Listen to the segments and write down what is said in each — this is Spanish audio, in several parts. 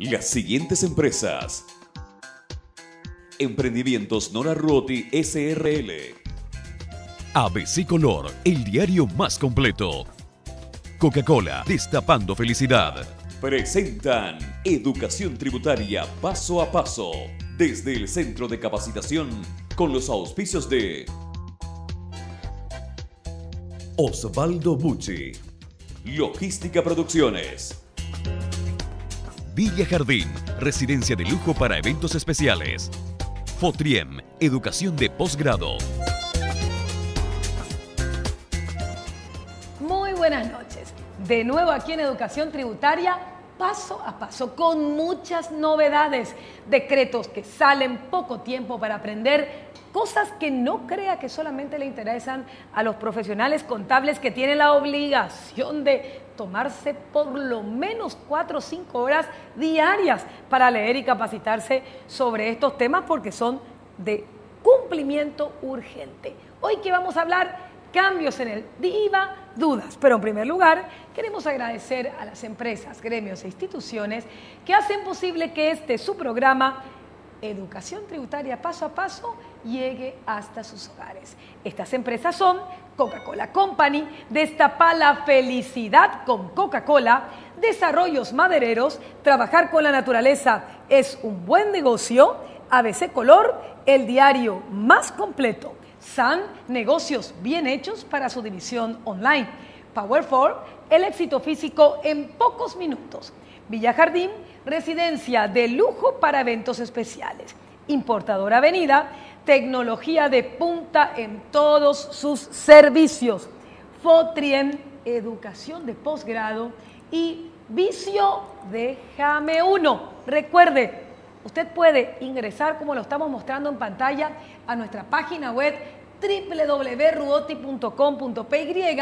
las siguientes empresas: Emprendimientos Nora Ruoti SRL, ABC Color, el diario más completo, Coca-Cola, destapando felicidad. Presentan Educación Tributaria Paso a Paso, desde el Centro de Capacitación, con los auspicios de Osvaldo Bucci, Logística Producciones, Villa Jardín, residencia de lujo para eventos especiales, Fotriem, educación de posgrado. Muy buenas noches. De nuevo aquí en Educación Tributaria, paso a paso, con muchas novedades, decretos que salen, poco tiempo para aprender, cosas que no crea que solamente le interesan a los profesionales contables que tienen la obligación de tomarse por lo menos 4 o 5 horas diarias para leer y capacitarse sobre estos temas porque son de cumplimiento urgente. Hoy que vamos a hablar cambios en el IVA, dudas. Pero en primer lugar, queremos agradecer a las empresas, gremios e instituciones que hacen posible que su programa Educación Tributaria Paso a Paso llegue hasta sus hogares. Estas empresas son Coca-Cola Company, Destapa la Felicidad con Coca-Cola, Desarrollos Madereros, Trabajar con la Naturaleza es un buen negocio, ABC Color, el diario más completo, SAN, negocios bien hechos para su división online, Power4, el éxito físico en pocos minutos, Villa Jardín, residencia de lujo para eventos especiales, Importadora Avenida, tecnología de punta en todos sus servicios, Fotriem, educación de posgrado y Vicio Déjame Uno. Recuerde, usted puede ingresar, como lo estamos mostrando en pantalla, a nuestra página web www.ruoti.com.py.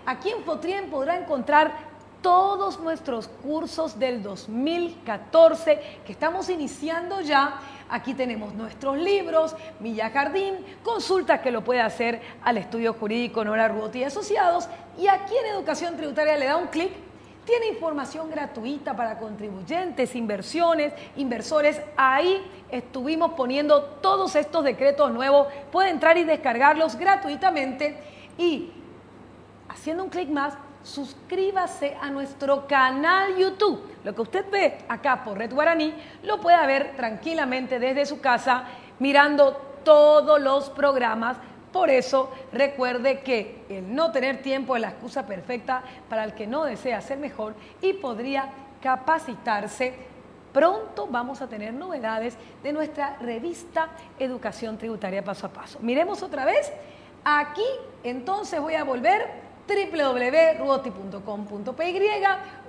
Aquí en Fotriem podrá encontrar todos nuestros cursos del 2014 que estamos iniciando ya. Aquí tenemos nuestros libros, Villa Jardín, consultas que lo puede hacer al estudio jurídico Nora Ruoti y Asociados. Y aquí en Educación Tributaria le da un clic. Tiene información gratuita para contribuyentes, inversores. Ahí estuvimos poniendo todos estos decretos nuevos. Puede entrar y descargarlos gratuitamente. Y haciendo un clic más, suscríbase a nuestro canal YouTube. Lo que usted ve acá por Red Guaraní, lo puede ver tranquilamente desde su casa, mirando todos los programas. Por eso, recuerde que el no tener tiempo es la excusa perfecta para el que no desea ser mejor y podría capacitarse. Pronto vamos a tener novedades de nuestra revista Educación Tributaria Paso a Paso. Miremos otra vez. Aquí, entonces, voy a volver www.ruoti.com.py,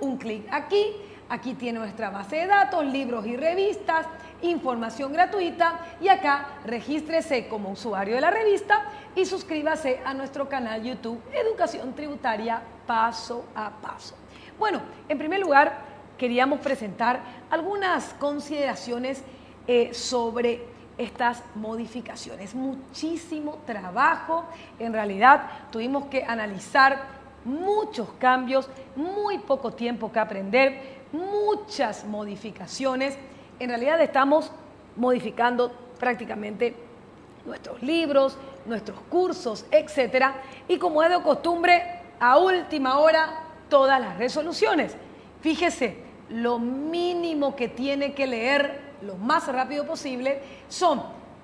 un clic aquí. Aquí tiene nuestra base de datos, libros y revistas, información gratuita, y acá regístrese como usuario de la revista y suscríbase a nuestro canal YouTube Educación Tributaria Paso a Paso. Bueno, en primer lugar queríamos presentar algunas consideraciones sobre estas modificaciones. Muchísimo trabajo, en realidad tuvimos que analizar muchos cambios, muy poco tiempo que aprender, muchas modificaciones. En realidad estamos modificando prácticamente nuestros libros, nuestros cursos, etcétera, y como es de costumbre, a última hora, todas las resoluciones. Fíjese, lo mínimo que tiene que leer lo más rápido posible son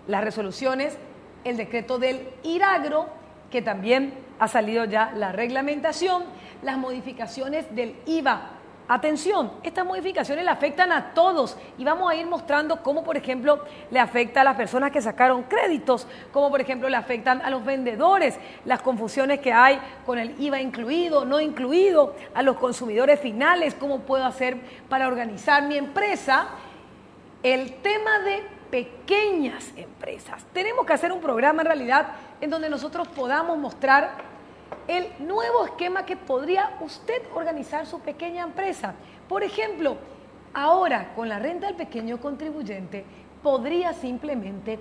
las resoluciones, el decreto del IRAGRO, que también ha salido ya la reglamentación, las modificaciones del IVA. Atención, estas modificaciones le afectan a todos y vamos a ir mostrando cómo, por ejemplo, le afecta a las personas que sacaron créditos, cómo, por ejemplo, le afectan a los vendedores, las confusiones que hay con el IVA incluido, no incluido, a los consumidores finales, cómo puedo hacer para organizar mi empresa. El tema de pequeñas empresas. Tenemos que hacer un programa en realidad en donde nosotros podamos mostrar el nuevo esquema que podría usted organizar su pequeña empresa. Por ejemplo, ahora con la renta del pequeño contribuyente podría simplemente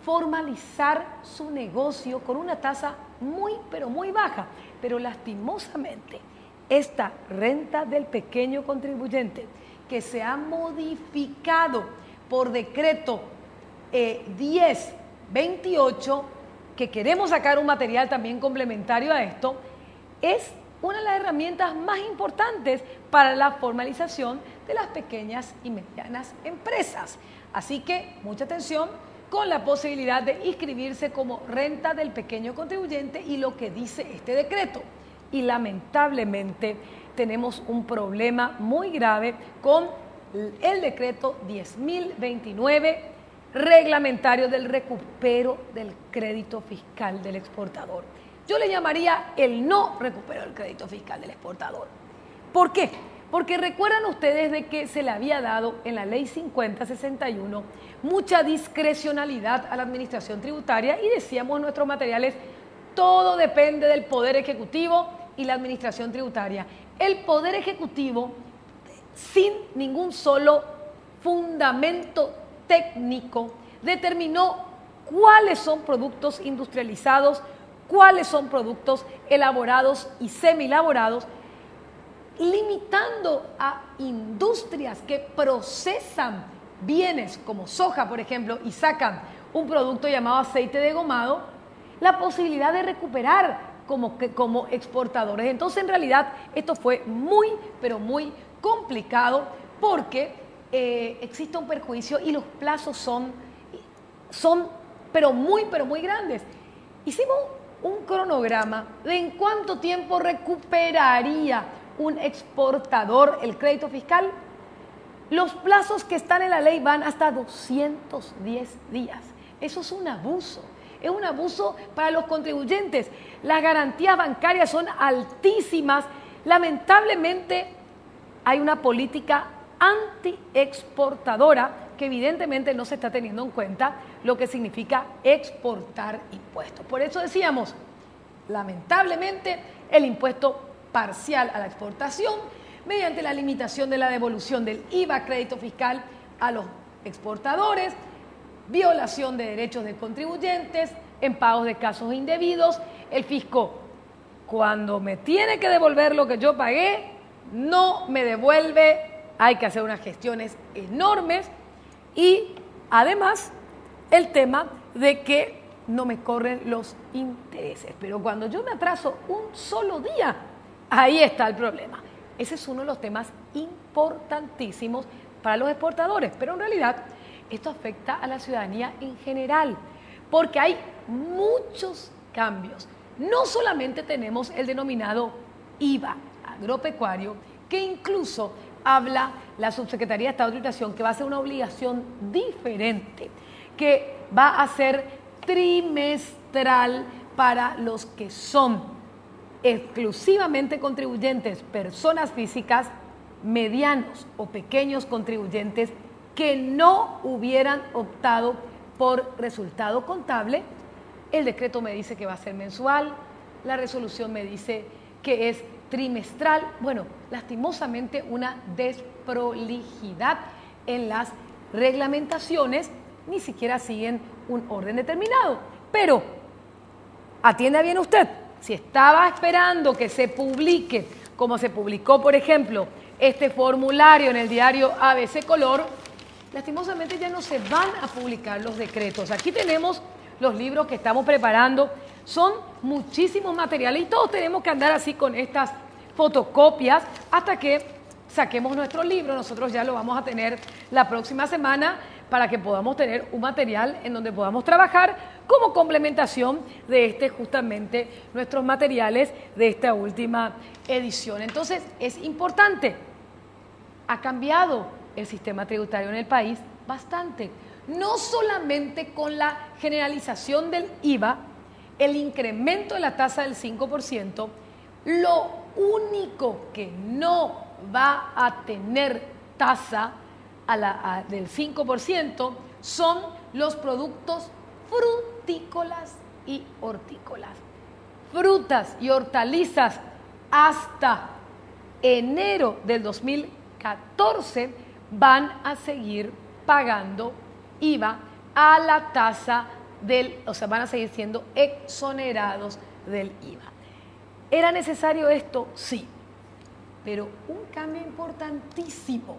formalizar su negocio con una tasa muy, pero muy baja. Pero lastimosamente, esta renta del pequeño contribuyente, que se ha modificado por decreto 1028, que queremos sacar un material también complementario a esto, es una de las herramientas más importantes para la formalización de las pequeñas y medianas empresas. Así que mucha atención con la posibilidad de inscribirse como renta del pequeño contribuyente y lo que dice este decreto. Y lamentablemente tenemos un problema muy grave con el decreto 10.029, reglamentario del recupero del crédito fiscal del exportador. Yo le llamaría el no recupero del crédito fiscal del exportador. ¿Por qué? Porque recuerdan ustedes de que se le había dado en la ley 5061 mucha discrecionalidad a la administración tributaria y decíamos en nuestros materiales, todo depende del Poder Ejecutivo y la administración tributaria. El Poder Ejecutivo, sin ningún solo fundamento técnico, determinó cuáles son productos industrializados, cuáles son productos elaborados y semielaborados, limitando a industrias que procesan bienes como soja, por ejemplo, y sacan un producto llamado aceite de gomado, la posibilidad de recuperar como exportadores. Entonces, en realidad, esto fue muy, pero muy complicado porque existe un perjuicio y los plazos son pero muy grandes. Hicimos un cronograma de en cuánto tiempo recuperaría un exportador el crédito fiscal. Los plazos que están en la ley van hasta 210 días. Eso es un abuso para los contribuyentes. Las garantías bancarias son altísimas. Lamentablemente hay una política anti-exportadora que evidentemente no se está teniendo en cuenta lo que significa exportar impuestos. Por eso decíamos, lamentablemente, el impuesto parcial a la exportación mediante la limitación de la devolución del IVA, crédito fiscal a los exportadores, violación de derechos de contribuyentes, en pagos de casos indebidos. El fisco, cuando me tiene que devolver lo que yo pagué, no me devuelve, hay que hacer unas gestiones enormes y además el tema de que no me corren los intereses. Pero cuando yo me atraso un solo día, ahí está el problema. Ese es uno de los temas importantísimos para los exportadores, pero en realidad esto afecta a la ciudadanía en general, porque hay muchos cambios. No solamente tenemos el denominado IVA agropecuario, que incluso habla la Subsecretaría de Estado de Tributación que va a ser una obligación diferente, que va a ser trimestral para los que son exclusivamente contribuyentes, personas físicas, medianos o pequeños contribuyentes que no hubieran optado por resultado contable. El decreto me dice que va a ser mensual, la resolución me dice que es trimestral. Bueno, lastimosamente una desprolijidad en las reglamentaciones, ni siquiera siguen un orden determinado. Pero, atienda bien usted, si estaba esperando que se publique, como se publicó, por ejemplo, este formulario en el diario ABC Color, lastimosamente ya no se van a publicar los decretos. Aquí tenemos los libros que estamos preparando, son muchísimos materiales y todos tenemos que andar así con estas fotocopias hasta que saquemos nuestro libro. Nosotros ya lo vamos a tener la próxima semana para que podamos tener un material en donde podamos trabajar como complementación de justamente nuestros materiales de esta última edición. Entonces, es importante. Ha cambiado el sistema tributario en el país bastante. No solamente con la generalización del IVA, el incremento de la tasa del 5%, lo único que no va a tener tasa del 5% son los productos frutícolas y hortícolas. Frutas y hortalizas hasta enero del 2014 van a seguir pagando IVA a la tasa van a seguir siendo exonerados del IVA. ¿Era necesario esto? Sí, pero un cambio importantísimo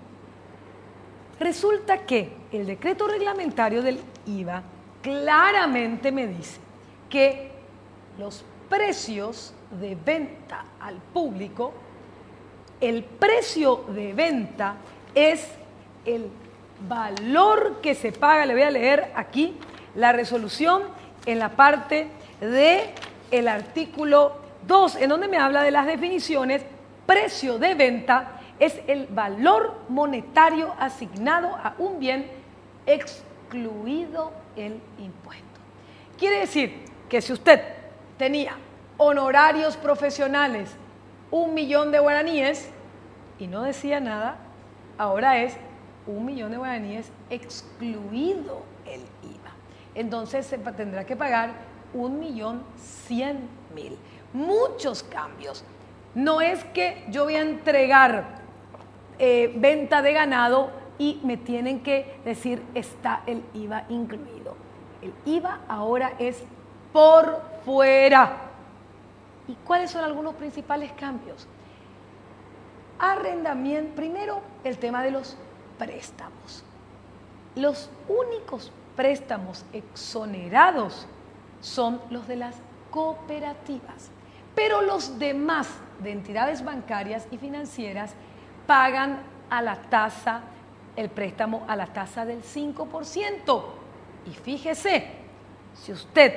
Resulta que el decreto reglamentario del IVA claramente me dice que los precios de venta al público, el precio de venta es el valor que se paga. Le voy a leer aquí la resolución en la parte del artículo 2, en donde me habla de las definiciones. Precio de venta es el valor monetario asignado a un bien excluido el impuesto. Quiere decir que si usted tenía honorarios profesionales 1.000.000 de guaraníes y no decía nada, ahora es 1.000.000 de guaraníes excluido el IVA. Entonces se tendrá que pagar 1.100.000. Muchos cambios. No es que yo voy a entregar venta de ganado y me tienen que decir está el IVA incluido. El IVA ahora es por fuera. ¿Y cuáles son algunos principales cambios? Arrendamiento. Primero, el tema de los préstamos. Los únicos préstamos exonerados son los de las cooperativas, pero los demás de entidades bancarias y financieras pagan a la tasa, el préstamo a la tasa del 5%. Y fíjese, si usted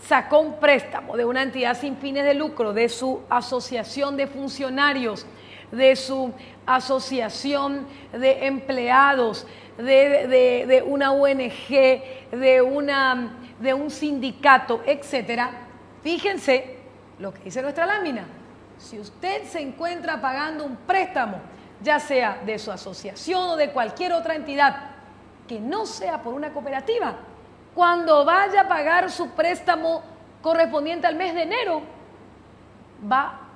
sacó un préstamo de una entidad sin fines de lucro, de su asociación de funcionarios, de su asociación de empleados, de una ONG, de un sindicato, etcétera, fíjense lo que dice nuestra lámina. Si usted se encuentra pagando un préstamo, ya sea de su asociación o de cualquier otra entidad, que no sea por una cooperativa, cuando vaya a pagar su préstamo correspondiente al mes de enero,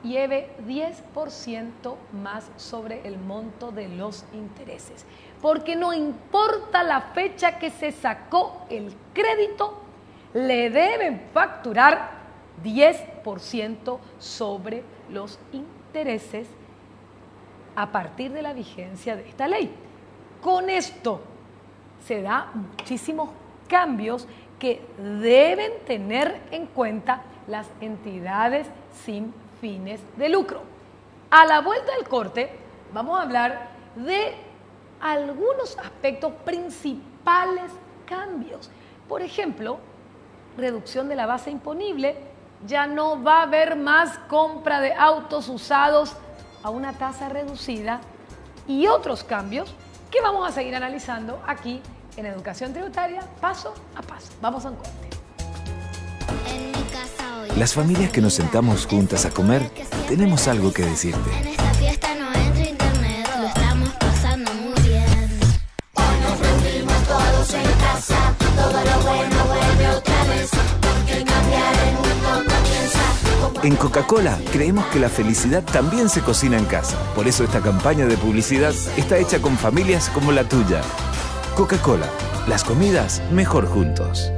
lleve 10% más sobre el monto de los intereses. Porque no importa la fecha que se sacó el crédito, le deben facturar 10% sobre los intereses a partir de la vigencia de esta ley. Con esto se da muchísimos cambios que deben tener en cuenta las entidades sin fines de lucro. A la vuelta del corte vamos a hablar de algunos aspectos principales cambios. Por ejemplo, reducción de la base imponible. Ya no va a haber más compra de autos usados a una tasa reducida y otros cambios que vamos a seguir analizando aquí en Educación Tributaria, paso a paso. Vamos a un corte. Las familias que nos sentamos juntas a comer, tenemos algo que decirte. En esta fiesta no entra internet, lo estamos pasando muy bien. Hoy nos reunimos todos en casa, todo lo bueno vuelve otra vez, porque cambiar el mundo comienza. En Coca-Cola creemos que la felicidad también se cocina en casa. Por eso esta campaña de publicidad está hecha con familias como la tuya. Coca-Cola, las comidas mejor juntos.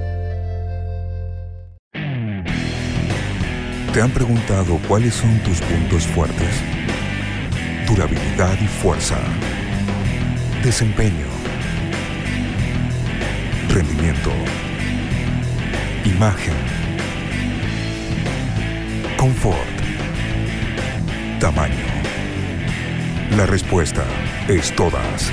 ¿Te han preguntado cuáles son tus puntos fuertes? Durabilidad y fuerza. Desempeño. Rendimiento. Imagen. Confort. Tamaño. La respuesta es todas.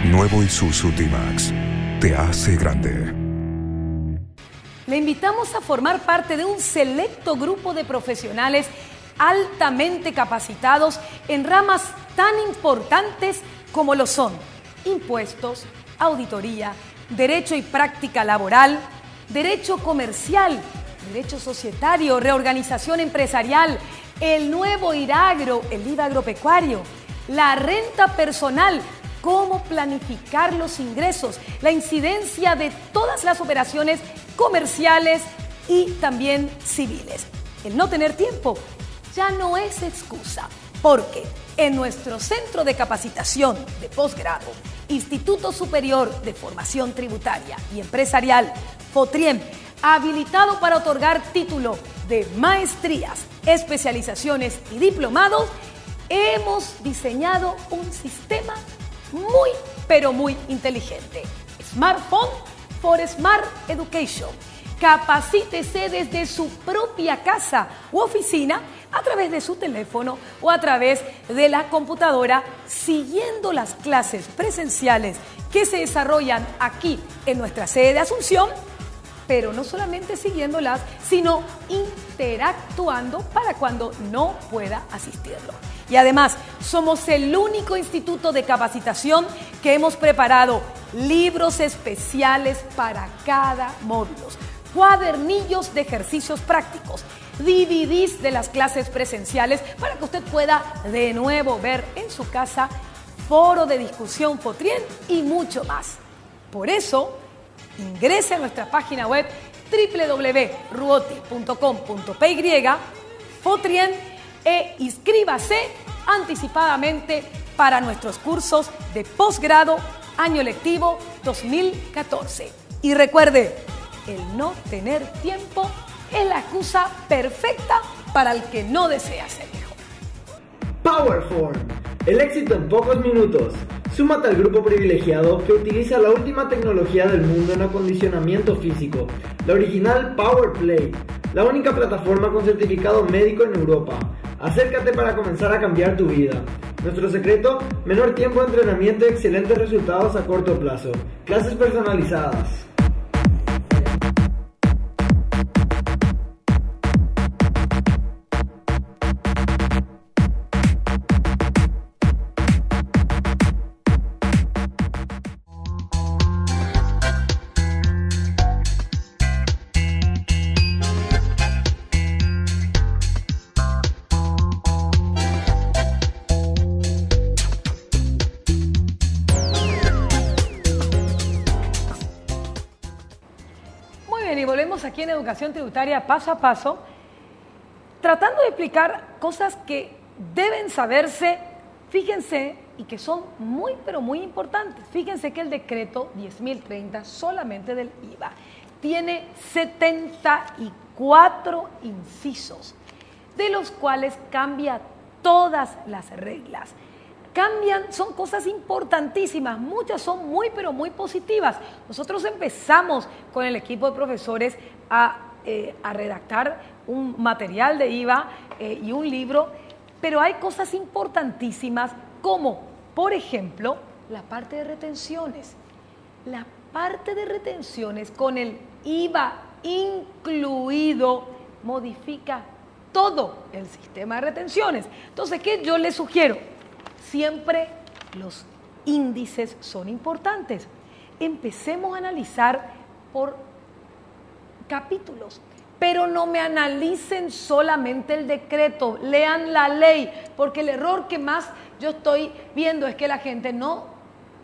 Nuevo Isuzu D-Max te hace grande. Le invitamos a formar parte de un selecto grupo de profesionales altamente capacitados en ramas tan importantes como lo son impuestos, auditoría, derecho y práctica laboral, derecho comercial, derecho societario, reorganización empresarial, el nuevo IRAGRO, el IVA agropecuario, la renta personal, cómo planificar los ingresos, la incidencia de todas las operaciones comerciales y también civiles. El no tener tiempo ya no es excusa, porque en nuestro Centro de Capacitación de Posgrado, Instituto Superior de Formación Tributaria y Empresarial, FOTRIEM, habilitado para otorgar título de maestrías, especializaciones y diplomados, hemos diseñado un sistema pero muy inteligente. Smartphone for Smart Education. Capacítese desde su propia casa u oficina a través de su teléfono o a través de la computadora, siguiendo las clases presenciales que se desarrollan aquí en nuestra sede de Asunción, pero no solamente siguiéndolas, sino interactuando para cuando no pueda asistirlo. Y además, somos el único instituto de capacitación que hemos preparado libros especiales para cada módulo, cuadernillos de ejercicios prácticos, DVDs de las clases presenciales para que usted pueda de nuevo ver en su casa, foro de discusión Fotrien y mucho más. Por eso, ingrese a nuestra página web www.ruoti.com.py Fotrien e inscríbase anticipadamente para nuestros cursos de posgrado año lectivo 2014. Y recuerde, el no tener tiempo es la excusa perfecta para el que no desea ser mejor. Powerform, el éxito en pocos minutos. Súmate al grupo privilegiado que utiliza la última tecnología del mundo en acondicionamiento físico, la original PowerPlay, la única plataforma con certificado médico en Europa. Acércate para comenzar a cambiar tu vida. Nuestro secreto, menor tiempo de entrenamiento y excelentes resultados a corto plazo. Clases personalizadas. Y volvemos aquí en Educación Tributaria paso a paso, tratando de explicar cosas que deben saberse, fíjense, y que son muy, pero muy importantes. Fíjense que el decreto 10.030 solamente del IVA tiene 74 incisos, de los cuales cambia todas las reglas. Cambian, son cosas importantísimas, muchas son muy, pero muy positivas. Nosotros empezamos con el equipo de profesores a redactar un material de IVA y un libro, pero hay cosas importantísimas como, por ejemplo, la parte de retenciones. La parte de retenciones con el IVA incluido modifica todo el sistema de retenciones. Entonces, ¿qué yo les sugiero? Siempre los índices son importantes. Empecemos a analizar por capítulos, pero no me analicen solamente el decreto, lean la ley, porque el error que más yo estoy viendo es que la gente no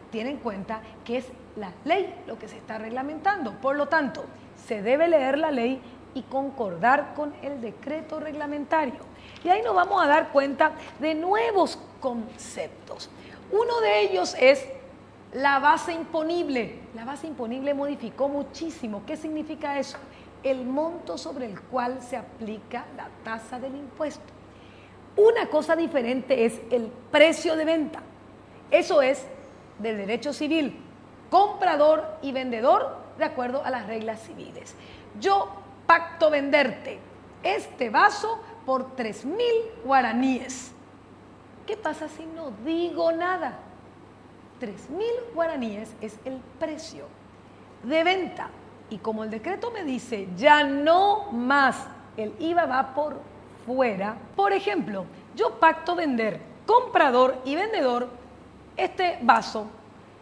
tiene en cuenta que es la ley lo que se está reglamentando. Por lo tanto, se debe leer la ley y concordar con el decreto reglamentario. Y ahí nos vamos a dar cuenta de nuevos conceptos. Uno de ellos es la base imponible. La base imponible modificó muchísimo. ¿Qué significa eso? El monto sobre el cual se aplica la tasa del impuesto. Una cosa diferente es el precio de venta. Eso es del derecho civil. Comprador y vendedor de acuerdo a las reglas civiles. Yo pacto venderte este vaso por 3.000 guaraníes. ¿Qué pasa si no digo nada? 3.000 guaraníes es el precio de venta. Y como el decreto me dice, ya no más, el IVA va por fuera. Por ejemplo, yo pacto vender, comprador y vendedor, este vaso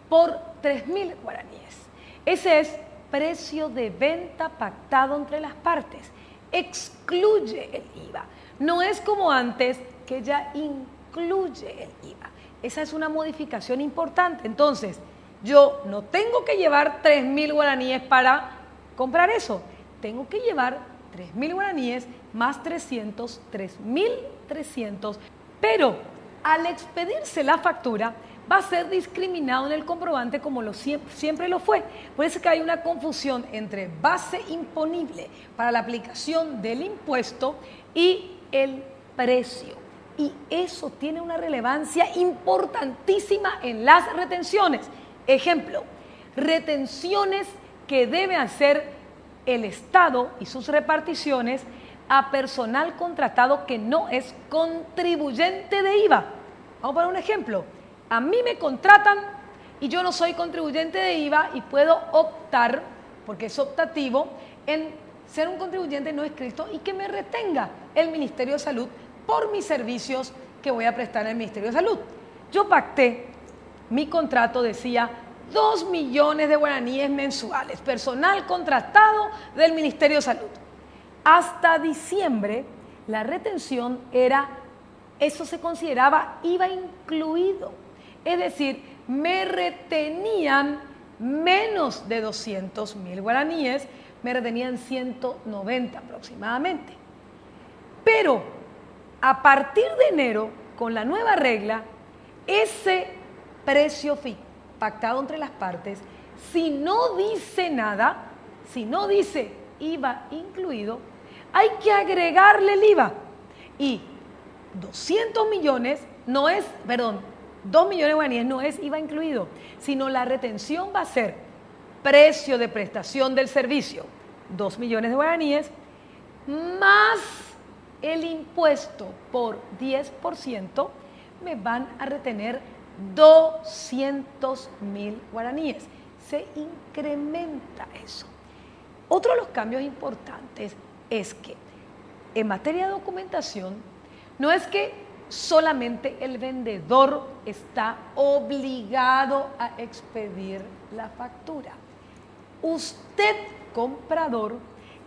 por 3.000 guaraníes. Ese es precio de venta pactado entre las partes. Excluye el IVA. No es como antes que ya incluye el IVA. Esa es una modificación importante. Entonces, yo no tengo que llevar 3.000 guaraníes para comprar eso. Tengo que llevar 3.000 guaraníes más 300, 3.300. Pero al expedirse la factura, va a ser discriminado en el comprobante como siempre lo fue. Por eso es que hay una confusión entre base imponible para la aplicación del impuesto y el precio. Y eso tiene una relevancia importantísima en las retenciones. Ejemplo, retenciones que debe hacer el Estado y sus reparticiones a personal contratado que no es contribuyente de IVA. Vamos a poner un ejemplo. A mí me contratan y yo no soy contribuyente de IVA y puedo optar, porque es optativo, en ser un contribuyente no inscrito y que me retenga el Ministerio de Salud por mis servicios que voy a prestar en el Ministerio de Salud. Yo pacté, mi contrato decía 2 millones de guaraníes mensuales, personal contratado del Ministerio de Salud. Hasta diciembre, la retención era, eso se consideraba IVA incluido. Es decir, me retenían menos de 200.000 guaraníes, me retenían 190 aproximadamente. Pero a partir de enero, con la nueva regla, ese precio pactado entre las partes, si no dice nada, si no dice IVA incluido, hay que agregarle el IVA. Y 200 millones no es, perdón, 2 millones de guaraníes no es IVA incluido, sino la retención va a ser precio de prestación del servicio, 2 millones de guaraníes, más el impuesto por 10%, me van a retener 200.000 guaraníes. Se incrementa eso. Otro de los cambios importantes es que en materia de documentación, no es que solamente el vendedor está obligado a expedir la factura. Usted, comprador,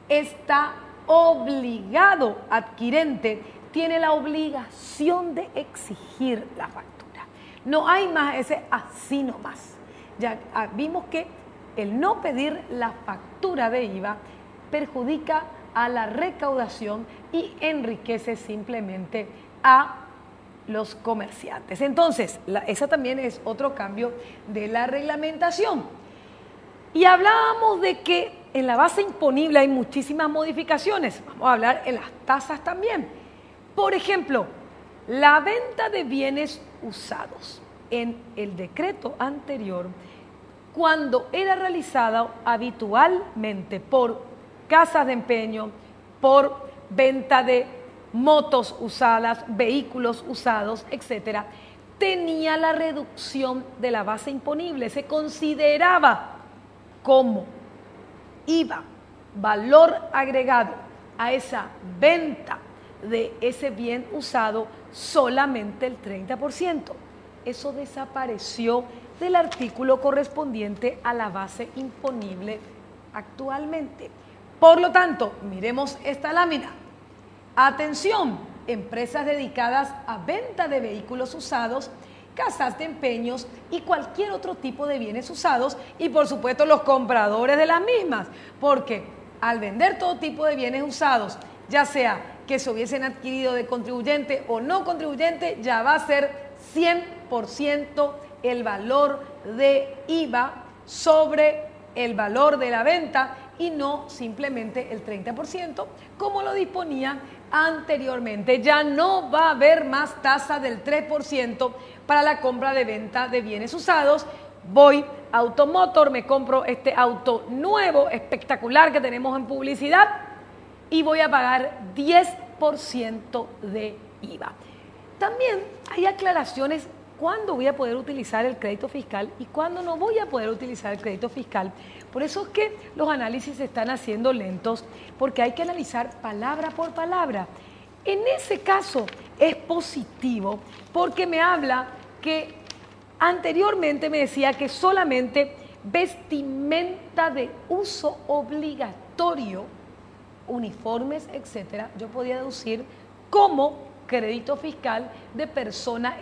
está obligado, adquirente, tiene la obligación de exigir la factura. No hay más ese así nomás. Ya vimos que el no pedir la factura de IVA perjudica a la recaudación y enriquece simplemente a los comerciantes. Entonces, ese también es otro cambio de la reglamentación. Y hablábamos de que en la base imponible hay muchísimas modificaciones. Vamos a hablar en las tasas también. Por ejemplo, la venta de bienes usados en el decreto anterior, cuando era realizada habitualmente por casas de empeño, por venta de motos usadas, vehículos usados, etcétera, tenía la reducción de la base imponible. Se consideraba como IVA, valor agregado a esa venta de ese bien usado, solamente el 30%. Eso desapareció del artículo correspondiente a la base imponible actualmente. Por lo tanto, miremos esta lámina. Atención, empresas dedicadas a venta de vehículos usados, casas de empeños y cualquier otro tipo de bienes usados, y por supuesto los compradores de las mismas, porque al vender todo tipo de bienes usados, ya sea que se hubiesen adquirido de contribuyente o no contribuyente, ya va a ser 100% el valor de IVA sobre el valor de la venta y no simplemente el 30%, como lo disponía anteriormente. Ya no va a haber más tasa del 3% para la compra de venta de bienes usados. Voy a Automotor, me compro este auto nuevo, espectacular, que tenemos en publicidad, y voy a pagar 10% de IVA. También hay aclaraciones cuándo voy a poder utilizar el crédito fiscal y cuándo no voy a poder utilizar el crédito fiscal. Por eso es que los análisis se están haciendo lentos, porque hay que analizar palabra por palabra. En ese caso es positivo, porque me habla que anteriormente me decía que solamente vestimenta de uso obligatorio, uniformes, etcétera, yo podía deducir como crédito fiscal de persona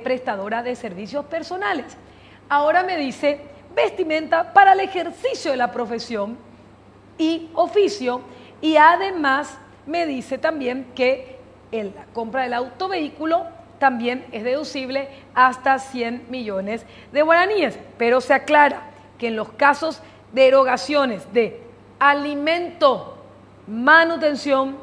prestadora de servicios personales. Ahora me dice vestimenta para el ejercicio de la profesión y oficio, y además me dice también que la compra del autovehículo también es deducible hasta 100 millones de guaraníes, pero se aclara que en los casos de erogaciones de alimento, manutención,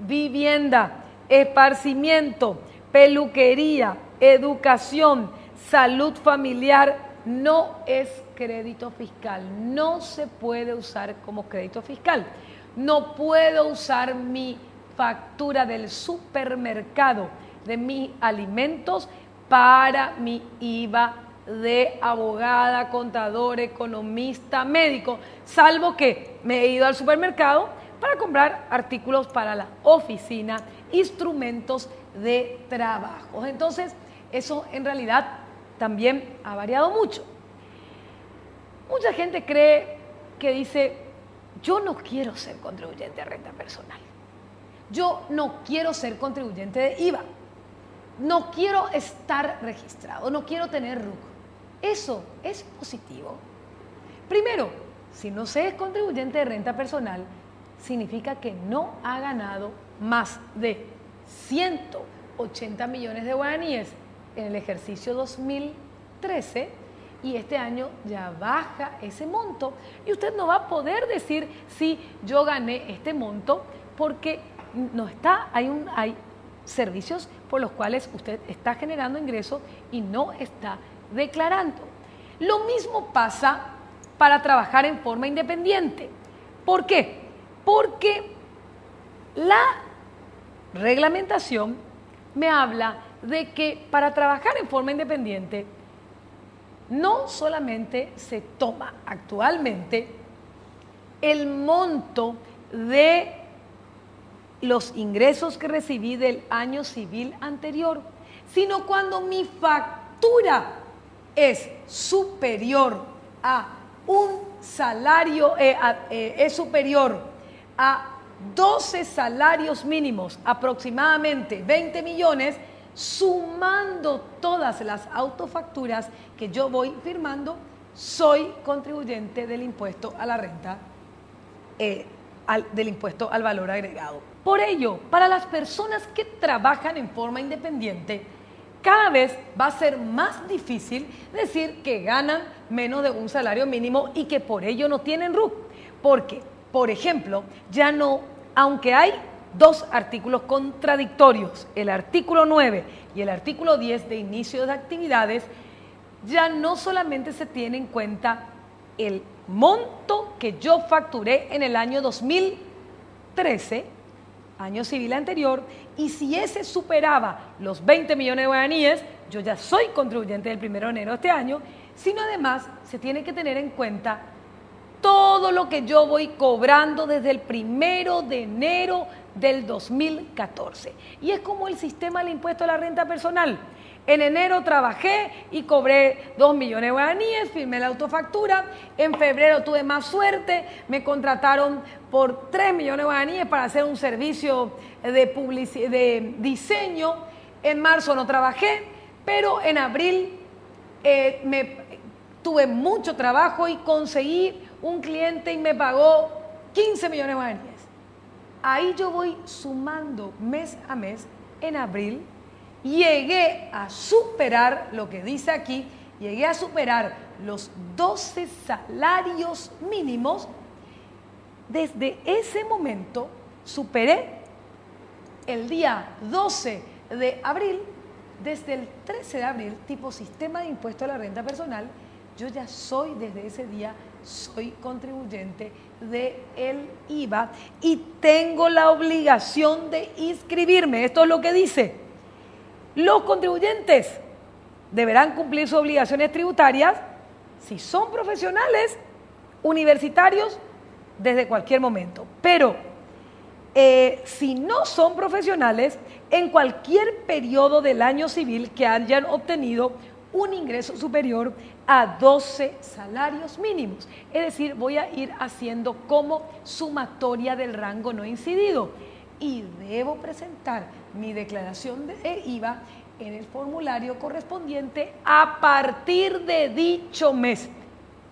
vivienda, esparcimiento, peluquería, educación, salud familiar no es crédito fiscal, no se puede usar como crédito fiscal. No puedo usar mi factura del supermercado de mis alimentos para mi IVA de abogada, contador, economista, médico, salvo que me he ido al supermercado para comprar artículos para la oficina, instrumentos de trabajo. Entonces, eso en realidad también ha variado mucho. Mucha gente cree que dice, yo no quiero ser contribuyente de renta personal, yo no quiero ser contribuyente de IVA, no quiero estar registrado, no quiero tener RUC. ¿Eso es positivo? Primero, si no se es contribuyente de renta personal, significa que no ha ganado más de 180 millones de guaraníes en el ejercicio 2013 y este año ya baja ese monto y usted no va a poder decir si yo gané este monto porque no está, hay servicios por los cuales usted está generando ingresos y no está declarando. Lo mismo pasa para trabajar en forma independiente. ¿Por qué? Porque la reglamentación me habla de que para trabajar en forma independiente no solamente se toma actualmente el monto de los ingresos que recibí del año civil anterior, sino cuando mi factura es superior a un salario, es superior a 12 salarios mínimos, aproximadamente 20 millones, sumando todas las autofacturas que yo voy firmando, soy contribuyente del impuesto a la renta, del impuesto al valor agregado. Por ello, para las personas que trabajan en forma independiente, cada vez va a ser más difícil decir que ganan menos de un salario mínimo y que por ello no tienen RUC. Porque, por ejemplo, ya no, aunque hay dos artículos contradictorios, el artículo 9 y el artículo 10 de inicio de actividades, ya no solamente se tiene en cuenta el monto que yo facturé en el año 2013, año civil anterior, y si ese superaba los 20 millones de guaraníes, yo ya soy contribuyente del 1 de enero de este año, sino además se tiene que tener en cuenta todo lo que yo voy cobrando desde el 1 de enero del 2014. Y es como el sistema del impuesto a la renta personal. En enero trabajé y cobré 2 millones de guaraníes, firmé la autofactura. En febrero tuve más suerte, me contrataron por 3 millones de guaraníes para hacer un servicio de diseño. En marzo no trabajé, pero en abril tuve mucho trabajo y conseguí un cliente y me pagó 15 millones de guaraníes. Ahí yo voy sumando mes a mes. En abril llegué a superar lo que dice aquí, llegué a superar los 12 salarios mínimos. Desde ese momento superé el día 12 de abril, desde el 13 de abril, tipo sistema de impuesto a la renta personal, yo ya soy desde ese día, soy contribuyente del IVA y tengo la obligación de inscribirme. Esto es lo que dice. Los contribuyentes deberán cumplir sus obligaciones tributarias si son profesionales, universitarios, desde cualquier momento. Pero si no son profesionales, en cualquier periodo del año civil que hayan obtenido un ingreso superior a 12 salarios mínimos. Es decir, voy a ir haciendo como sumatoria del rango no incidido y debo presentar mi declaración de IVA en el formulario correspondiente a partir de dicho mes.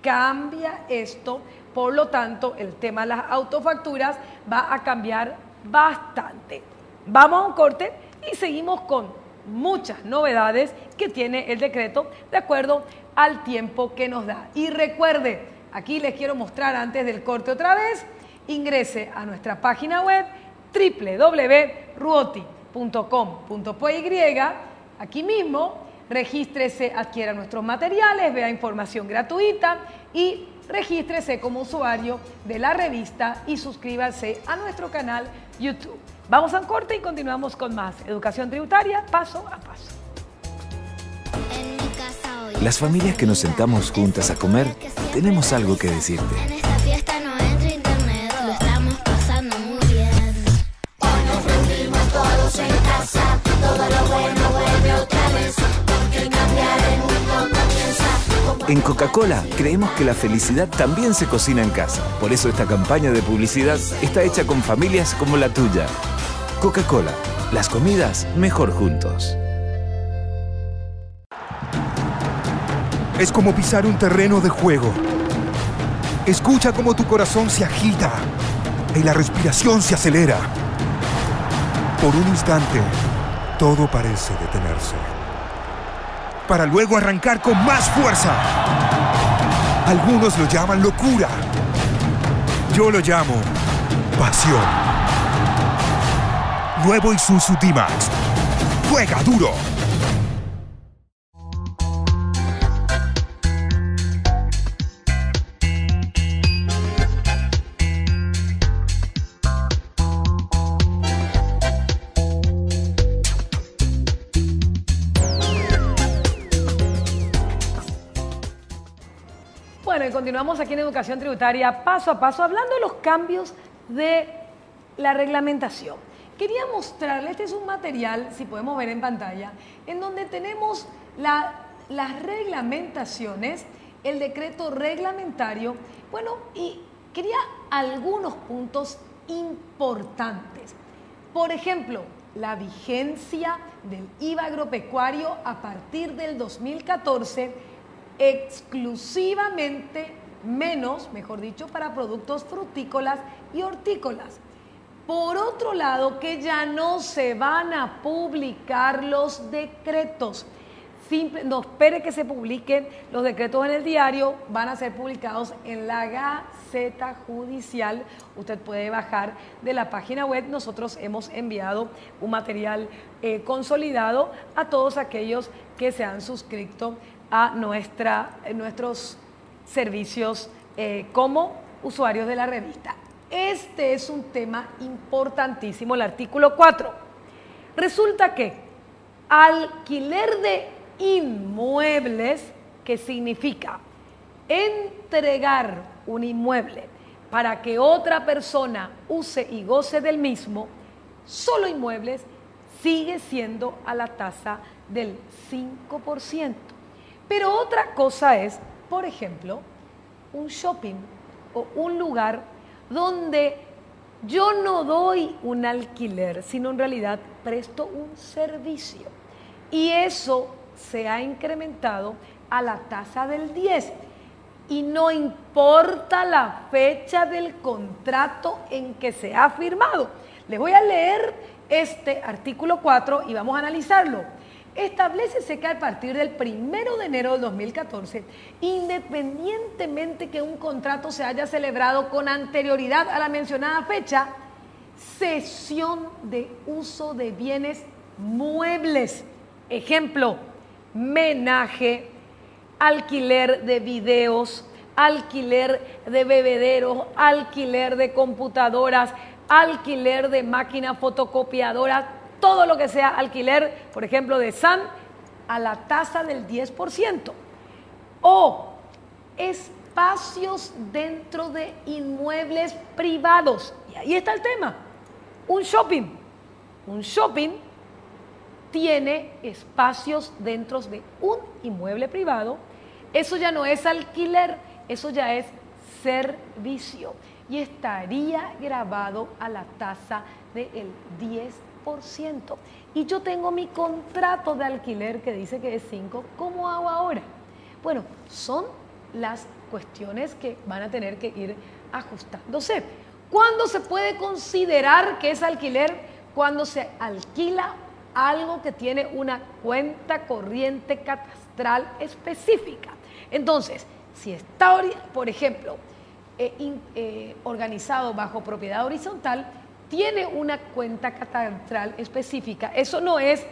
Cambia esto, por lo tanto, el tema de las autofacturas va a cambiar bastante. Vamos a un corte y seguimos con muchas novedades que tiene el decreto de acuerdo al tiempo que nos da. Y recuerde, aquí les quiero mostrar antes del corte otra vez, ingrese a nuestra página web www.ruoti.com.py, aquí mismo regístrese, adquiera nuestros materiales, vea información gratuita y regístrese como usuario de la revista y suscríbase a nuestro canal YouTube. Vamos a un corte y continuamos con más Educación Tributaria Paso a Paso. Las familias que nos sentamos juntas a comer, tenemos algo que decirte. En esta fiesta no entra internet, lo estamos pasando muy bien. Hoy nos reunimos todos en casa, todo lo bueno vuelve otra vez, porque cambiar el mundo comienza. En Coca-Cola creemos que la felicidad también se cocina en casa. Por eso esta campaña de publicidad está hecha con familias como la tuya. Coca-Cola, las comidas mejor juntos. Es como pisar un terreno de juego. Escucha cómo tu corazón se agita y la respiración se acelera. Por un instante, todo parece detenerse, para luego arrancar con más fuerza. Algunos lo llaman locura. Yo lo llamo pasión. Nuevo Isuzu D-Max. Juega duro. Bueno, y continuamos aquí en Educación Tributaria Paso a Paso, hablando de los cambios de la reglamentación. Quería mostrarles, este es un material, si podemos ver en pantalla, en donde tenemos las reglamentaciones, el decreto reglamentario, bueno, y quería algunos puntos importantes. Por ejemplo, la vigencia del IVA agropecuario a partir del 2014, exclusivamente mejor dicho, para productos frutícolas y hortícolas. Por otro lado, que ya no se van a publicar los decretos. No espere que se publiquen los decretos en el diario, van a ser publicados en la Gaceta Judicial. Usted puede bajar de la página web. Nosotros hemos enviado un material consolidado a todos aquellos que se han suscrito a nuestros servicios como usuarios de la revista. Este es un tema importantísimo, el artículo 4. Resulta que alquiler de inmuebles, que significa entregar un inmueble para que otra persona use y goce del mismo, solo inmuebles, sigue siendo a la tasa del 5%. Pero otra cosa es, por ejemplo, un shopping o un lugar donde yo no doy un alquiler, sino en realidad presto un servicio. Y eso se ha incrementado a la tasa del 10%. Y no importa la fecha del contrato en que se ha firmado. Les voy a leer este artículo 4 y vamos a analizarlo. Establécese que a partir del 1 de enero del 2014, independientemente que un contrato se haya celebrado con anterioridad a la mencionada fecha, cesión de uso de bienes muebles, ejemplo, menaje, alquiler de videos, alquiler de bebederos, alquiler de computadoras, alquiler de máquinas fotocopiadoras, todo lo que sea alquiler, por ejemplo, de SAN, a la tasa del 10%. O espacios dentro de inmuebles privados. Y ahí está el tema. Un shopping. Un shopping tiene espacios dentro de un inmueble privado. Eso ya no es alquiler, eso ya es servicio. Y estaría grabado a la tasa del 10%. Y yo tengo mi contrato de alquiler que dice que es 5%. ¿Cómo hago ahora? Bueno, son las cuestiones que van a tener que ir ajustándose. ¿Cuándo se puede considerar que es alquiler? Cuando se alquila algo que tiene una cuenta corriente catastral específica. Entonces, si está, por ejemplo, organizado bajo propiedad horizontal, tiene una cuenta catastral específica. Eso no es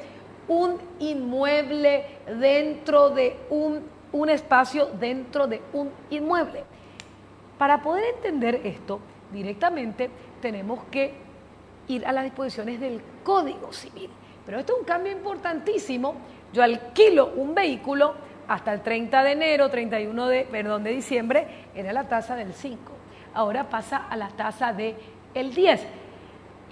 un inmueble dentro de un espacio dentro de un inmueble. Para poder entender esto directamente tenemos que ir a las disposiciones del Código Civil. Pero esto es un cambio importantísimo. Yo alquilo un vehículo hasta el 30 de enero, 31 de diciembre, era la tasa del 5. Ahora pasa a la tasa del 10.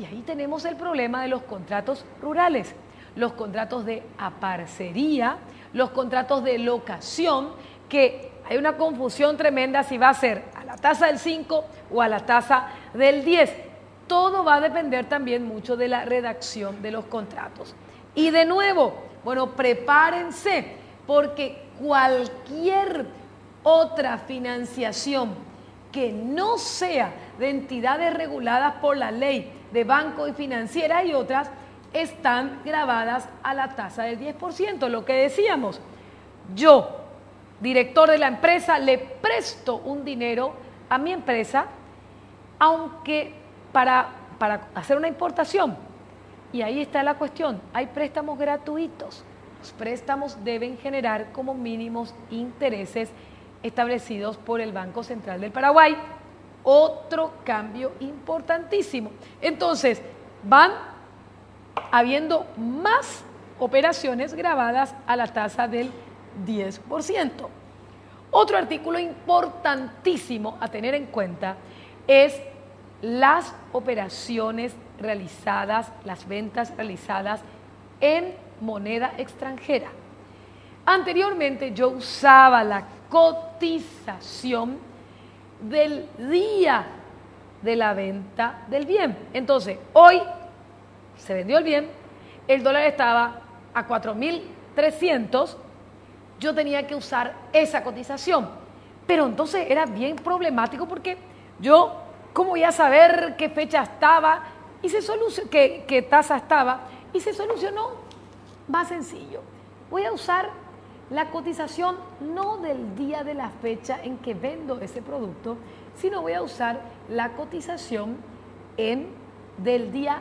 Y ahí tenemos el problema de los contratos rurales, los contratos de aparcería, los contratos de locación, que hay una confusión tremenda si va a ser a la tasa del 5 o a la tasa del 10. Todo va a depender también mucho de la redacción de los contratos. Y de nuevo, bueno, prepárense, porque cualquier otra financiación que no sea de entidades reguladas por la ley de bancos y financieras y otras, están grabadas a la tasa del 10%. Lo que decíamos, yo, director de la empresa, le presto un dinero a mi empresa, aunque para hacer una importación. Y ahí está la cuestión, hay préstamos gratuitos. Los préstamos deben generar como mínimos intereses establecidos por el Banco Central del Paraguay. Otro cambio importantísimo. Entonces, van habiendo más operaciones grabadas a la tasa del 10%. Otro artículo importantísimo a tener en cuenta es las operaciones realizadas, las ventas realizadas en moneda extranjera. Anteriormente yo usaba la cotización del día de la venta del bien. Entonces, hoy se vendió el bien, el dólar estaba a 4.300, yo tenía que usar esa cotización. Pero entonces era bien problemático porque yo, ¿cómo voy a saber qué fecha estaba y qué tasa estaba? Y se solucionó más sencillo. Voy a usar la cotización no del día de la fecha en que vendo ese producto, sino voy a usar la cotización del día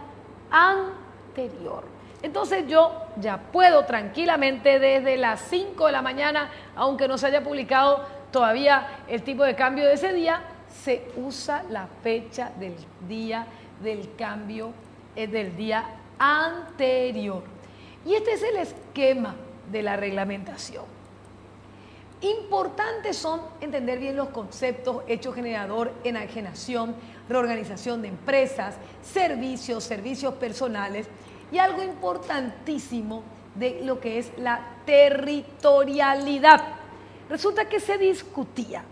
anterior. Entonces yo ya puedo tranquilamente desde las 5 de la mañana, aunque no se haya publicado todavía el tipo de cambio de ese día, se usa la fecha del día del cambio del día anterior. Y este es el esquema de la reglamentación. Importantes son entender bien los conceptos: hecho generador, enajenación, reorganización de empresas, servicios personales, y algo importantísimo de lo que es la territorialidad. Resulta que se discutía,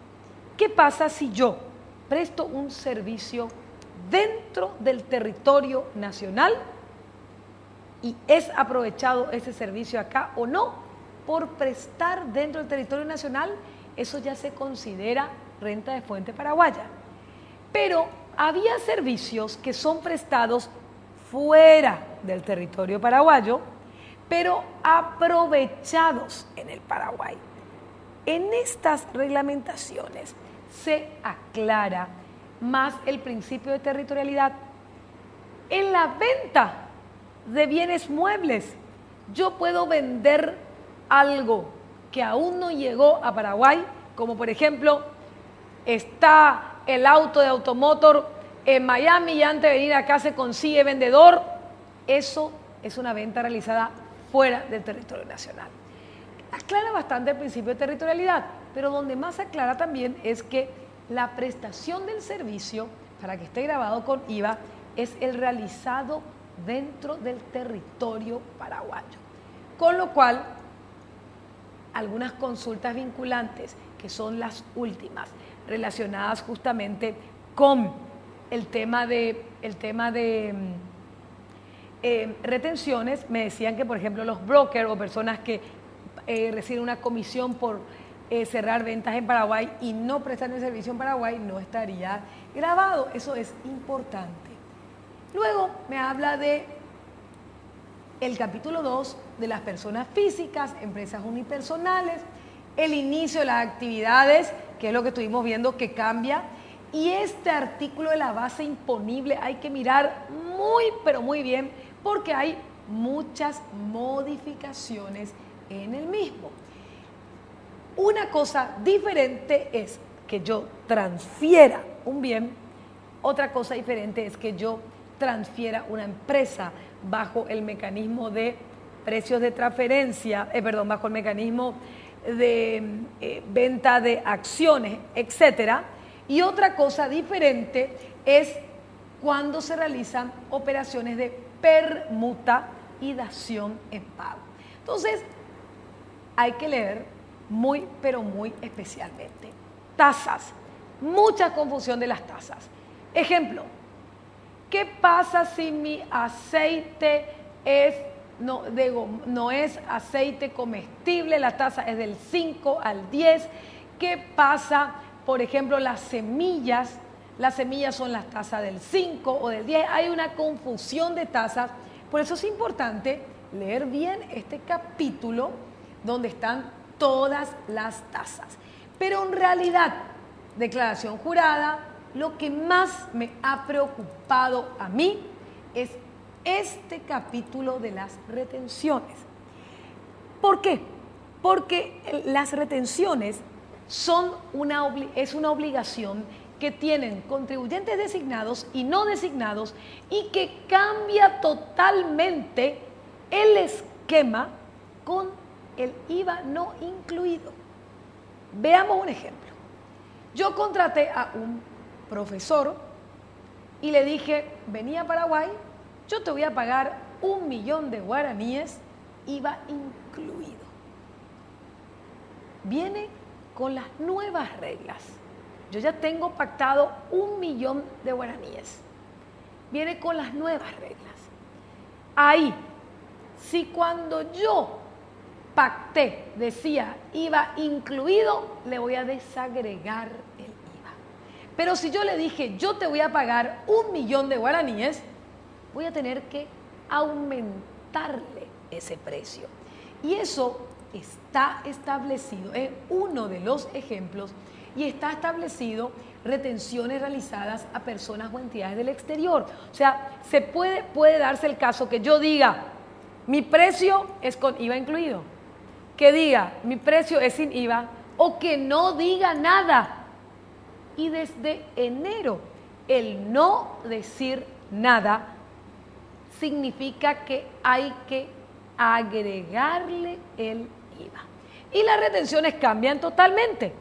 ¿qué pasa si yo presto un servicio dentro del territorio nacional y es aprovechado ese servicio acá o no? Por prestar dentro del territorio nacional, eso ya se considera renta de fuente paraguaya. Pero había servicios que son prestados fuera del territorio paraguayo, pero aprovechados en el Paraguay. En estas reglamentaciones se aclara más el principio de territorialidad. En la venta de bienes muebles, yo puedo vender algo que aún no llegó a Paraguay, como por ejemplo, está el auto de Automotor en Miami y antes de venir acá se consigue vendedor. Eso es una venta realizada fuera del territorio nacional. Aclara bastante el principio de territorialidad, pero donde más aclara también es que la prestación del servicio, para que esté grabado con IVA, es el realizado dentro del territorio paraguayo. Con lo cual, algunas consultas vinculantes, que son las últimas, relacionadas justamente con el tema de retenciones, me decían que, por ejemplo, los brokers o personas que reciben una comisión por cerrar ventas en Paraguay y no prestar el servicio en Paraguay, no estaría grabado. Eso es importante. Luego me habla de el capítulo 2 de las personas físicas, empresas unipersonales, el inicio de las actividades, que es lo que estuvimos viendo que cambia, y este artículo de la base imponible hay que mirar muy, pero muy bien, porque hay muchas modificaciones en el mismo. Una cosa diferente es que yo transfiera un bien, otra cosa diferente es que yo transfiera una empresa bajo el mecanismo de precios de transferencia, bajo el mecanismo de venta de acciones, etcétera. Y otra cosa diferente es cuando se realizan operaciones de permuta y dación en pago. Entonces, hay que leer muy, pero muy especialmente. Tasas, mucha confusión de las tasas. Ejemplo, ¿qué pasa si mi aceite no es aceite comestible? La tasa es del 5 al 10. ¿Qué pasa, por ejemplo, las semillas? Las semillas son las tasas del 5 o del 10. Hay una confusión de tasas. Por eso es importante leer bien este capítulo donde están todas las tasas. Pero en realidad, declaración jurada, lo que más me ha preocupado a mí es este capítulo de las retenciones. ¿Por qué? Porque las retenciones es una obligación que tienen contribuyentes designados y no designados y que cambia totalmente el esquema con el IVA no incluido. Veamos un ejemplo. Yo contraté a un profesor y le dije, vení a Paraguay, yo te voy a pagar 1.000.000 de guaraníes, IVA incluido. Viene con las nuevas reglas. Yo ya tengo pactado 1.000.000 de guaraníes. Viene con las nuevas reglas. Ahí, si cuando yo pacté decía IVA incluido, le voy a desagregar el IVA. Pero si yo le dije, yo te voy a pagar 1.000.000 de guaraníes, voy a tener que aumentarle ese precio. Y eso está establecido, es uno de los ejemplos, y está establecido retenciones realizadas a personas o entidades del exterior. O sea, puede darse el caso que yo diga, mi precio es con IVA incluido, que diga, mi precio es sin IVA, o que no diga nada. Y desde enero, el no decir nada significa que hay que agregarle el IVA. Y las retenciones cambian totalmente.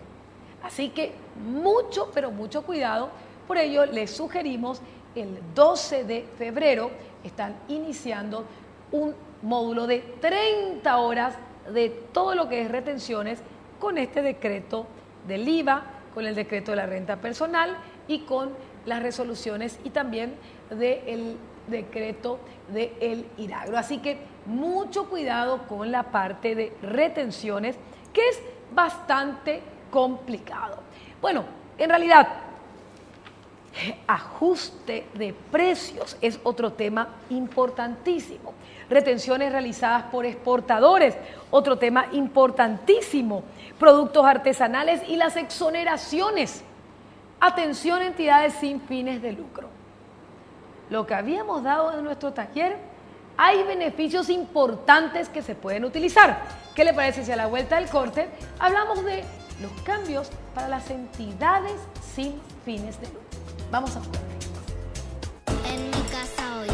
Así que mucho, pero mucho cuidado. Por ello, les sugerimos el 12 de febrero, están iniciando un módulo de 30 horas de todo lo que es retenciones con este decreto del IVA, con el decreto de la renta personal y con las resoluciones y también del decreto del IRAGRO. Así que mucho cuidado con la parte de retenciones, que es bastante complicado. Bueno, en realidad, ajuste de precios es otro tema importantísimo. Retenciones realizadas por exportadores, otro tema importantísimo. Productos artesanales y las exoneraciones. Atención, entidades sin fines de lucro. Lo que habíamos dado en nuestro taller, hay beneficios importantes que se pueden utilizar. ¿Qué le parece si a la vuelta del corte hablamos de los cambios para las entidades sin fines de lucro? Vamos a ver.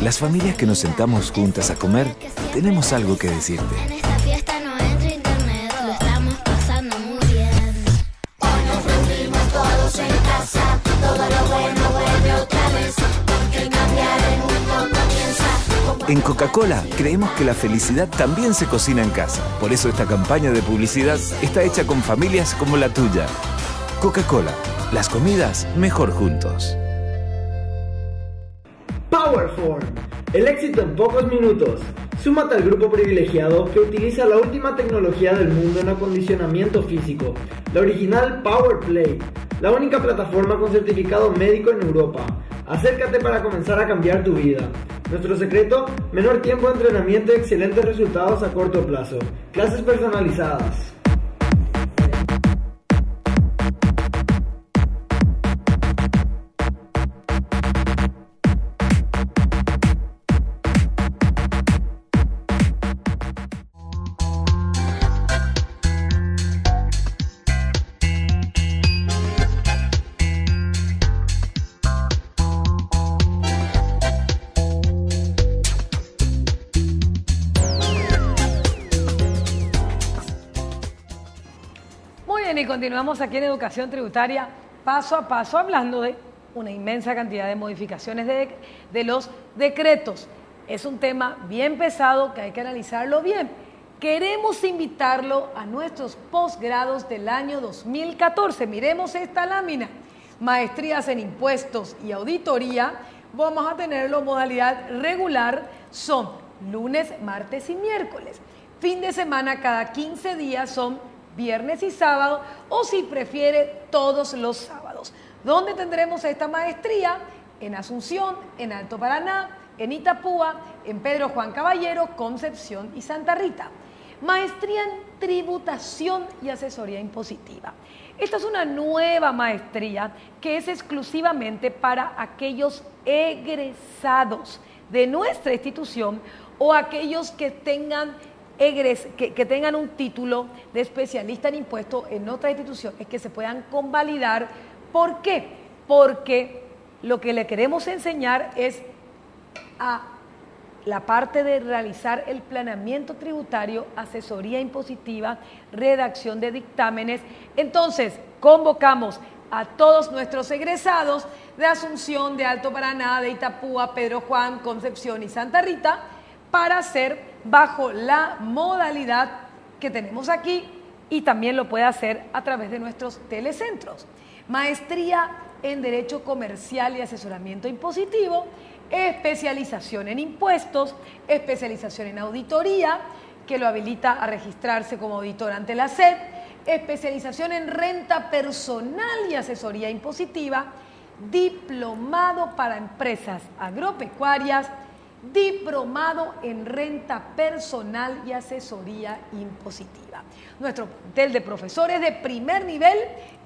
Las familias que nos sentamos juntas a comer, tenemos algo que decirte. En esta fiesta no entra internet, lo estamos pasando muy bien. Hoy nos reunimos todos en casa, todo lo bueno vuelve otra vez, porque cambiar el mundo comienza. En Coca-Cola creemos que la felicidad también se cocina en casa. Por eso esta campaña de publicidad está hecha con familias como la tuya. Coca-Cola, las comidas mejor juntos. Powerform, el éxito en pocos minutos. Súmate al grupo privilegiado que utiliza la última tecnología del mundo en acondicionamiento físico, la original PowerPlay, la única plataforma con certificado médico en Europa. Acércate para comenzar a cambiar tu vida. Nuestro secreto, menor tiempo de entrenamiento y excelentes resultados a corto plazo. Clases personalizadas. Muy bien, y continuamos aquí en Educación Tributaria, paso a paso, hablando de una inmensa cantidad de modificaciones de los decretos. Es un tema bien pesado que hay que analizarlo bien. Queremos invitarlo a nuestros posgrados del año 2014. Miremos esta lámina. Maestrías en Impuestos y Auditoría. Vamos a tenerlo modalidad regular. Son lunes, martes y miércoles. Fin de semana cada 15 días son viernes y sábado, o si prefiere, todos los sábados. ¿Dónde tendremos esta maestría? En Asunción, en Alto Paraná, en Itapúa, en Pedro Juan Caballero, Concepción y Santa Rita. Maestría en Tributación y Asesoría Impositiva. Esta es una nueva maestría que es exclusivamente para aquellos egresados de nuestra institución o aquellos que tengan un título de especialista en impuestos en otra institución, es que se puedan convalidar. ¿Por qué? Porque lo que le queremos enseñar es a la parte de realizar el planeamiento tributario, asesoría impositiva, redacción de dictámenes. Entonces, convocamos a todos nuestros egresados de Asunción, de Alto Paraná, de Itapúa, Pedro Juan, Concepción y Santa Rita para hacer bajo la modalidad que tenemos aquí, y también lo puede hacer a través de nuestros telecentros. Maestría en Derecho Comercial y Asesoramiento Impositivo, especialización en impuestos, especialización en auditoría, que lo habilita a registrarse como auditor ante la SED, especialización en renta personal y asesoría impositiva, diplomado para empresas agropecuarias, diplomado en renta personal y asesoría impositiva. Nuestro plantel de profesores de primer nivel,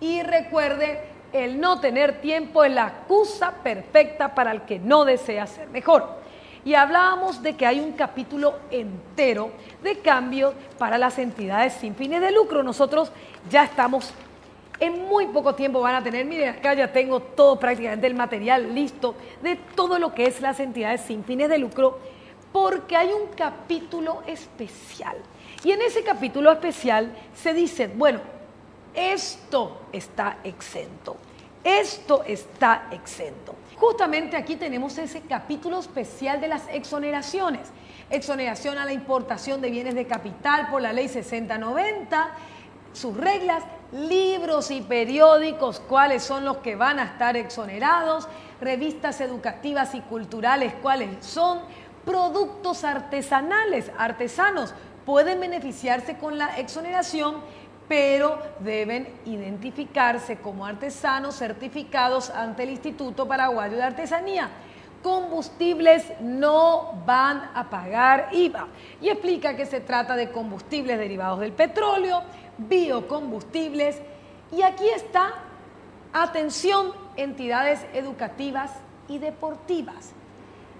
y recuerde, el no tener tiempo es la excusa perfecta para el que no desea ser mejor. Y hablábamos de que hay un capítulo entero de cambios para las entidades sin fines de lucro. Nosotros ya estamos, en muy poco tiempo van a tener, miren, acá ya tengo todo prácticamente el material listo de todo lo que es las entidades sin fines de lucro, porque hay un capítulo especial. Y en ese capítulo especial se dice, bueno, esto está exento, esto está exento. Justamente aquí tenemos ese capítulo especial de las exoneraciones. Exoneración a la importación de bienes de capital por la ley 6090, sus reglas, libros y periódicos, cuáles son los que van a estar exonerados, revistas educativas y culturales, cuáles son, productos artesanales, artesanos, pueden beneficiarse con la exoneración, pero deben identificarse como artesanos certificados ante el Instituto Paraguayo de Artesanía. Combustibles no van a pagar IVA. Y explica que se trata de combustibles derivados del petróleo, biocombustibles. Y aquí está, atención, entidades educativas y deportivas.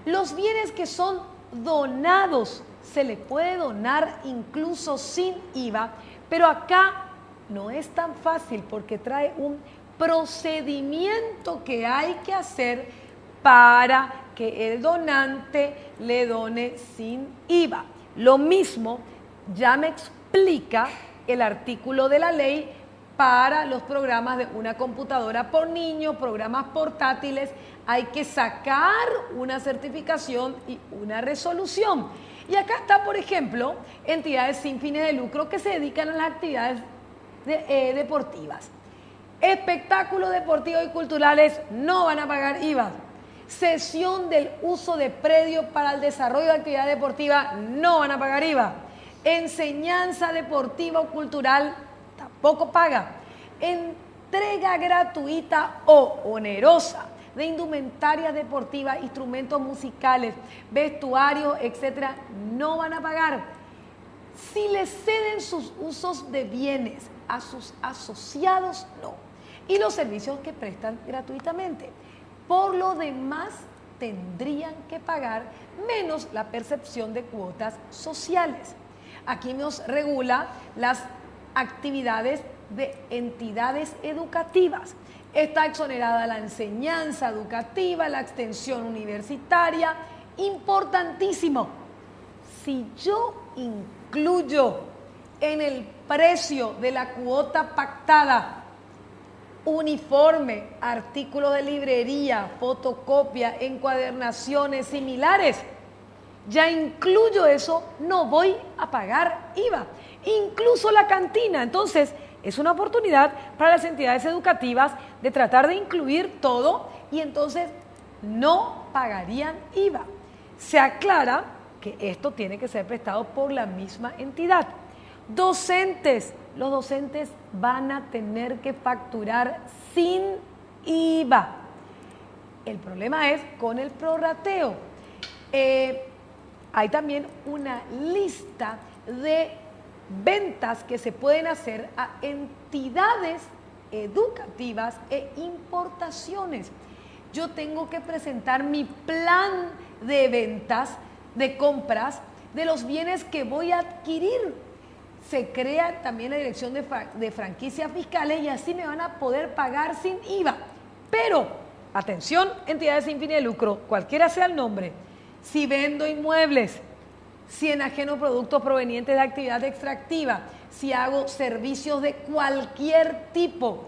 Los bienes que son donados, se le puede donar incluso sin IVA, pero acá no es tan fácil porque trae un procedimiento que hay que hacer para que el donante le done sin IVA. Lo mismo ya me explica el artículo de la ley para los programas de una computadora por niño, programas portátiles. Hay que sacar una certificación y una resolución. Y acá está, por ejemplo, entidades sin fines de lucro que se dedican a las actividades deportivas. Espectáculos deportivos y culturales no van a pagar IVA. Cesión del uso de predio para el desarrollo de actividad deportiva no van a pagar IVA. Enseñanza deportiva o cultural tampoco paga. Entrega gratuita o onerosa de indumentaria deportiva, instrumentos musicales, vestuarios, etcétera, no van a pagar. Si les ceden sus usos de bienes a sus asociados, no. Y los servicios que prestan gratuitamente. Por lo demás, tendrían que pagar menos la percepción de cuotas sociales. Aquí nos regula las actividades de entidades educativas. Está exonerada la enseñanza educativa, la extensión universitaria. Importantísimo, si yo incluyo en el precio de la cuota pactada. Uniforme, artículos de librería, fotocopia, encuadernaciones similares. Ya incluyo eso, no voy a pagar IVA. Incluso la cantina. Entonces, es una oportunidad para las entidades educativas de tratar de incluir todo y entonces no pagarían IVA. Se aclara que esto tiene que ser prestado por la misma entidad. Docentes, los docentes van a tener que facturar sin IVA. El problema es con el prorrateo. Hay también una lista de ventas que se pueden hacer a entidades educativas e importaciones. Yo tengo que presentar mi plan de ventas, de compras, de los bienes que voy a adquirir. Se crea también la dirección de franquicias fiscales y así me van a poder pagar sin IVA. Pero, atención, entidades sin fines de lucro, cualquiera sea el nombre, si vendo inmuebles, si enajeno productos provenientes de actividad extractiva, si hago servicios de cualquier tipo,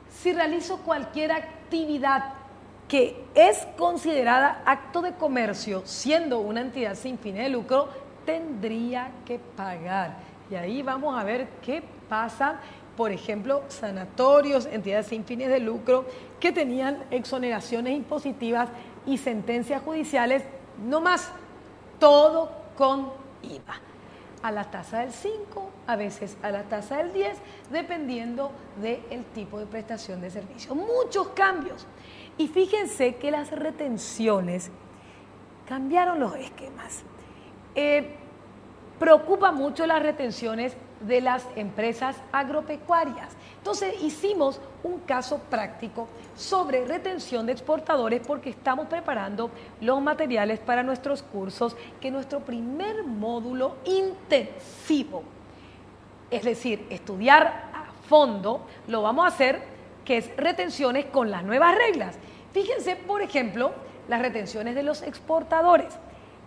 si realizo cualquier actividad que es considerada acto de comercio, siendo una entidad sin fines de lucro, tendría que pagar. Y ahí vamos a ver qué pasa, por ejemplo, sanatorios, entidades sin fines de lucro, que tenían exoneraciones impositivas y sentencias judiciales, no más, todo con IVA. A la tasa del 5, a veces a la tasa del 10, dependiendo del tipo de prestación de servicio. Muchos cambios. Y fíjense que las retenciones cambiaron los esquemas. Preocupa mucho las retenciones de las empresas agropecuarias. Entonces hicimos un caso práctico sobre retención de exportadores porque estamos preparando los materiales para nuestros cursos, que nuestro primer módulo intensivo, es decir, estudiar a fondo, lo vamos a hacer, que es retenciones con las nuevas reglas. Fíjense, por ejemplo, las retenciones de los exportadores.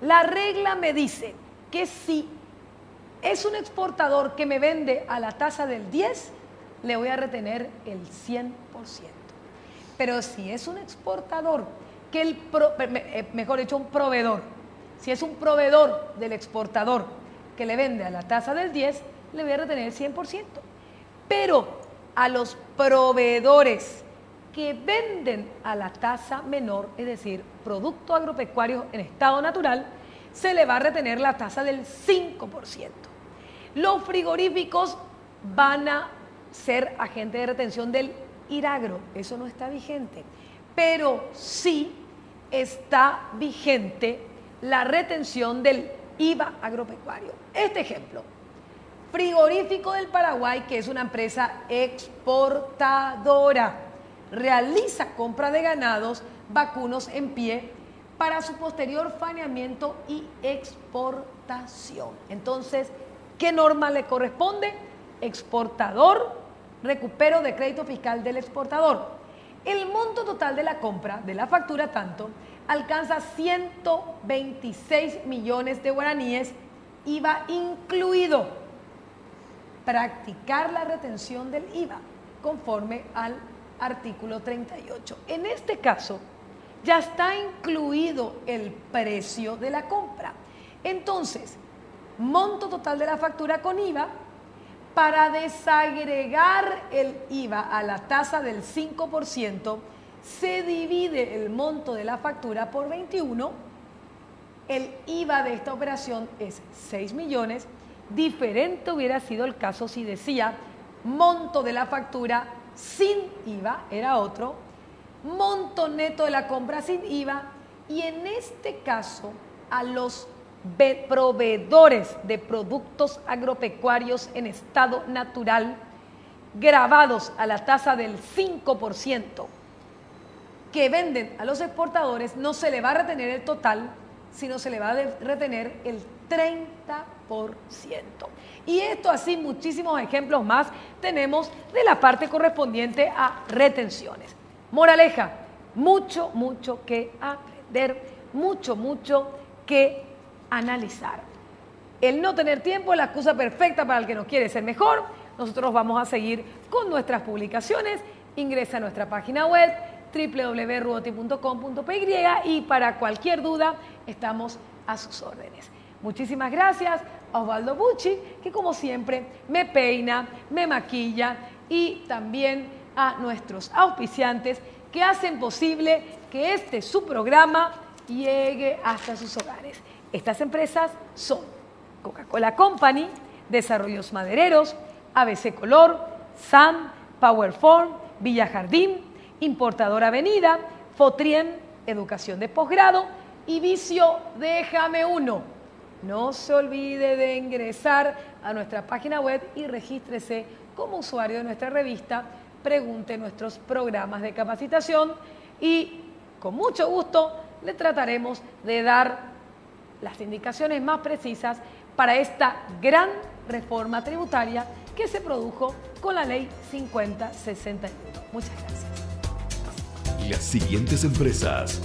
La regla me dice que si es un exportador que me vende a la tasa del 10, le voy a retener el 100%. Pero si es un exportador, que mejor dicho, un proveedor, si es un proveedor del exportador que le vende a la tasa del 10, le voy a retener el 100%. Pero a los proveedores que venden a la tasa menor, es decir, productos agropecuarios en estado natural, se le va a retener la tasa del 5%. Los frigoríficos van a ser agentes de retención del IRAGRO, eso no está vigente, pero sí está vigente la retención del IVA agropecuario. Este ejemplo, Frigorífico del Paraguay, que es una empresa exportadora, realiza compra de ganados vacunos en pie para su posterior faenaamiento y exportación. Entonces, ¿qué norma le corresponde? Exportador, recupero de crédito fiscal del exportador. El monto total de la compra, de la factura tanto, alcanza 126 millones de guaraníes, IVA incluido. Practicar la retención del IVA conforme al artículo 38. En este caso, ya está incluido el precio de la compra. Entonces, monto total de la factura con IVA, para desagregar el IVA a la tasa del 5%, se divide el monto de la factura por 21. El IVA de esta operación es 6 millones. Diferente hubiera sido el caso si decía monto de la factura sin IVA, era otro, monto neto de la compra sin IVA, y en este caso a los proveedores de productos agropecuarios en estado natural gravados a la tasa del 5% que venden a los exportadores, no se le va a retener el total, sino se le va a retener el 30%. Y esto así muchísimos ejemplos más tenemos de la parte correspondiente a retenciones. Moraleja, mucho que aprender, mucho que analizar. El no tener tiempo es la excusa perfecta para el que no quiere ser mejor. Nosotros vamos a seguir con nuestras publicaciones. Ingresa a nuestra página web www.ruoti.com.py y para cualquier duda estamos a sus órdenes. Muchísimas gracias a Osvaldo Bucci, que como siempre me peina, me maquilla, y también a nuestros auspiciantes que hacen posible que su programa llegue hasta sus hogares. Estas empresas son Coca-Cola Company, Desarrollos Madereros, ABC Color, SAM, Powerform, Villa Jardín, Importadora Avenida, Fotrien, Educación de Posgrado y Vicio Déjame Uno. No se olvide de ingresar a nuestra página web y regístrese como usuario de nuestra revista, pregunte nuestros programas de capacitación y con mucho gusto le trataremos de dar las indicaciones más precisas para esta gran reforma tributaria que se produjo con la Ley 5061. Muchas gracias. Las siguientes empresas: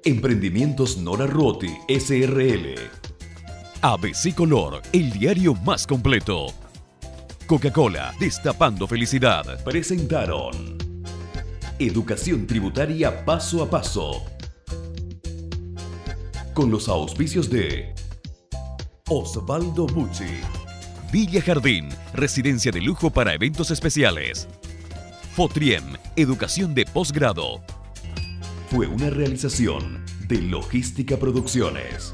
Emprendimientos Nora Ruoti SRL, ABC Color, el diario más completo, Coca-Cola, Destapando Felicidad, presentaron Educación Tributaria Paso a Paso, con los auspicios de Osvaldo Bucci, Villa Jardín, residencia de lujo para eventos especiales, Fotriem, educación de posgrado. Fue una realización de Logística Producciones.